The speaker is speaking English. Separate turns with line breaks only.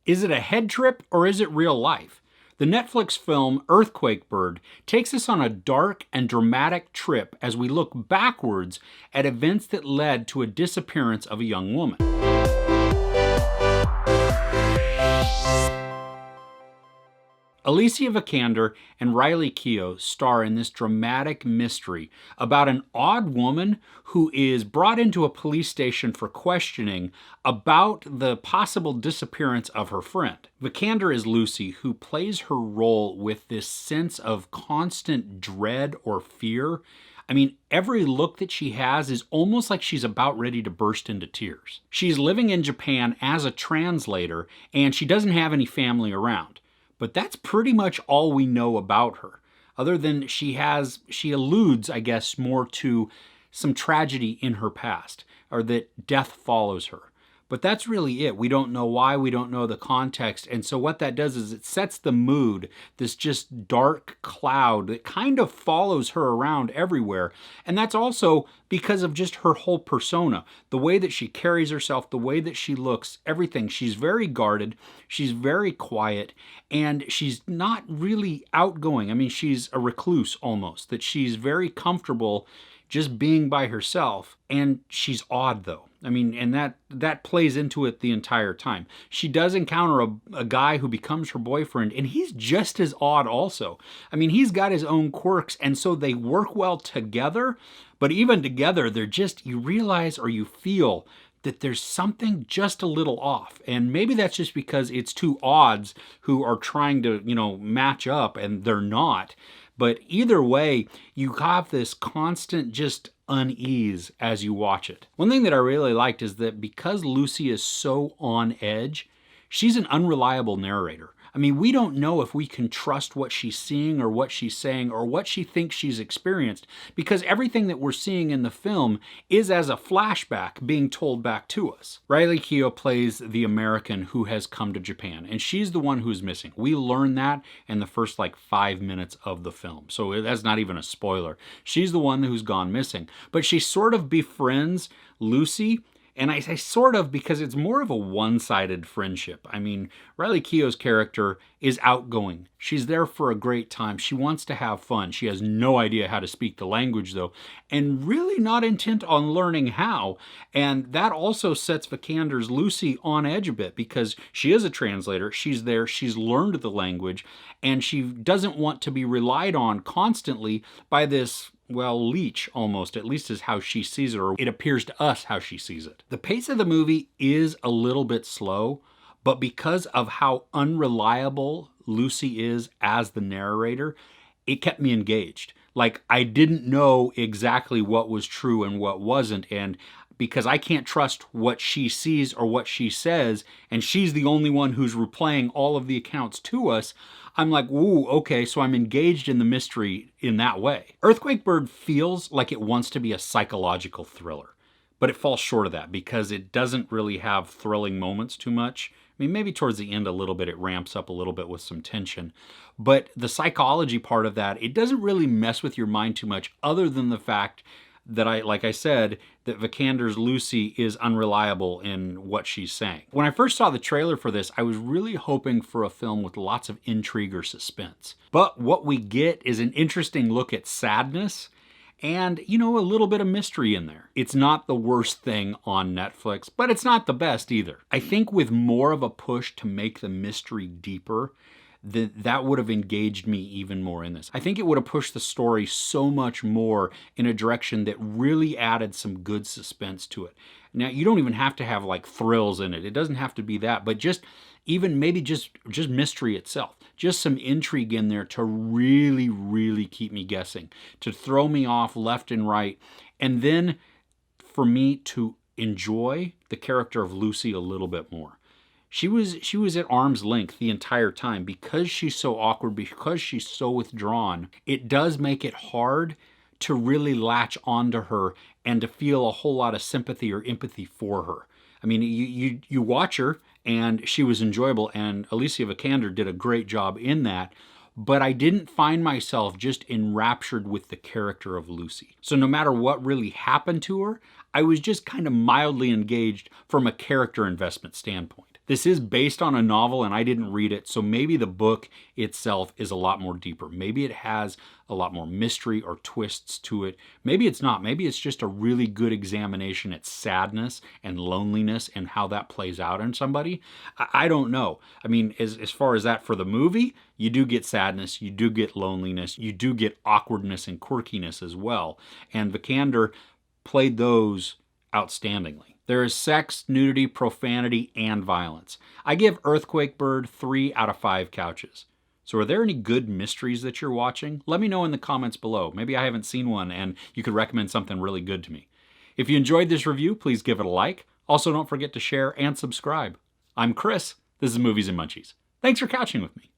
Is it a head trip or is it real life? The Netflix film Earthquake Bird takes us on a dark and dramatic trip as we look backwards at events that led to a disappearance of a young woman. Alicia Vikander and Riley Keough star in this dramatic mystery about an odd woman who is brought into a police station for questioning about the possible disappearance of her friend. Vikander is Lucy, who plays her role with this sense of constant dread or fear. I mean, every look that she has is almost like she's about ready to burst into tears. She's living in Japan as a translator, and she doesn't have any family around. But that's pretty much all we know about her, other than she alludes, I guess, more to some tragedy in her past, or that death follows her. But that's really it. We don't know why, we don't know the context, and so what that does is it sets the mood, this just dark cloud that kind of follows her around everywhere. And that's also because of just her whole persona, the way that she carries herself, the way that she looks, everything. She's very guarded, she's very quiet, and she's not really outgoing. I mean, she's a recluse almost, that she's very comfortable just being by herself, and she's odd though. I mean, and that plays into it the entire time. She does encounter a guy who becomes her boyfriend, and he's just as odd also. I mean, he's got his own quirks, and so they work well together, but even together, they're just, you realize or you feel that there's something just a little off. And maybe that's just because it's two odds who are trying to, match up, and they're not. But either way, you have this constant just unease as you watch it. One thing that I really liked is that because Lucy is so on edge, she's an unreliable narrator. I mean, we don't know if we can trust what she's seeing or what she's saying or what she thinks she's experienced, because everything that we're seeing in the film is as a flashback being told back to us. Riley Keough plays the American who has come to Japan, and she's the one who's missing. We learn that in the first 5 minutes of the film, so that's not even a spoiler. She's the one who's gone missing, but she sort of befriends Lucy. And I say sort of because it's more of a one-sided friendship. I mean, Riley Keough's character is outgoing. She's there for a great time. She wants to have fun. She has no idea how to speak the language, though, and really not intent on learning how. And that also sets Vikander's Lucy on edge a bit because she is a translator. She's there. She's learned the language, and she doesn't want to be relied on constantly by this leech almost, at least is how she sees it, or it appears to us how she sees it. The pace of the movie is a little bit slow, but because of how unreliable Lucy is as the narrator, it kept me engaged. I didn't know exactly what was true and what wasn't, and because I can't trust what she sees or what she says, and she's the only one who's replaying all of the accounts to us, I'm like, ooh, okay, so I'm engaged in the mystery in that way. Earthquake Bird feels like it wants to be a psychological thriller, but it falls short of that because it doesn't really have thrilling moments too much. I mean, maybe towards the end a little bit, it ramps up a little bit with some tension. But the psychology part of that, it doesn't really mess with your mind too much, other than the fact that like I said, that Vikander's Lucy is unreliable in what she's saying. When I first saw the trailer for this, I was really hoping for a film with lots of intrigue or suspense. But what we get is an interesting look at sadness and, a little bit of mystery in there. It's not the worst thing on Netflix, but it's not the best either. I think with more of a push to make the mystery deeper, that would have engaged me even more in this. I think it would have pushed the story so much more in a direction that really added some good suspense to it. Now, you don't even have to have thrills in it. It doesn't have to be that, but just even maybe just mystery itself. Just some intrigue in there to really, really keep me guessing, to throw me off left and right, and then for me to enjoy the character of Lucy a little bit more. She was at arm's length the entire time because she's so awkward, because she's so withdrawn. It does make it hard to really latch onto her and to feel a whole lot of sympathy or empathy for her. I mean, you watch her and she was enjoyable, and Alicia Vikander did a great job in that. But I didn't find myself just enraptured with the character of Lucy. So no matter what really happened to her, I was just kind of mildly engaged from a character investment standpoint. This is based on a novel and I didn't read it, so maybe the book itself is a lot more deeper. Maybe it has a lot more mystery or twists to it. Maybe it's not. Maybe it's just a really good examination at sadness and loneliness and how that plays out in somebody. I don't know. I mean, as far as that for the movie, you do get sadness, you do get loneliness, you do get awkwardness and quirkiness as well. And Vikander played those outstandingly. There is sex, nudity, profanity, and violence. I give Earthquake Bird 3 out of 5 couches. So are there any good mysteries that you're watching? Let me know in the comments below. Maybe I haven't seen one and you could recommend something really good to me. If you enjoyed this review, please give it a like. Also, don't forget to share and subscribe. I'm Chris. This is Movies and Munchies. Thanks for couching with me.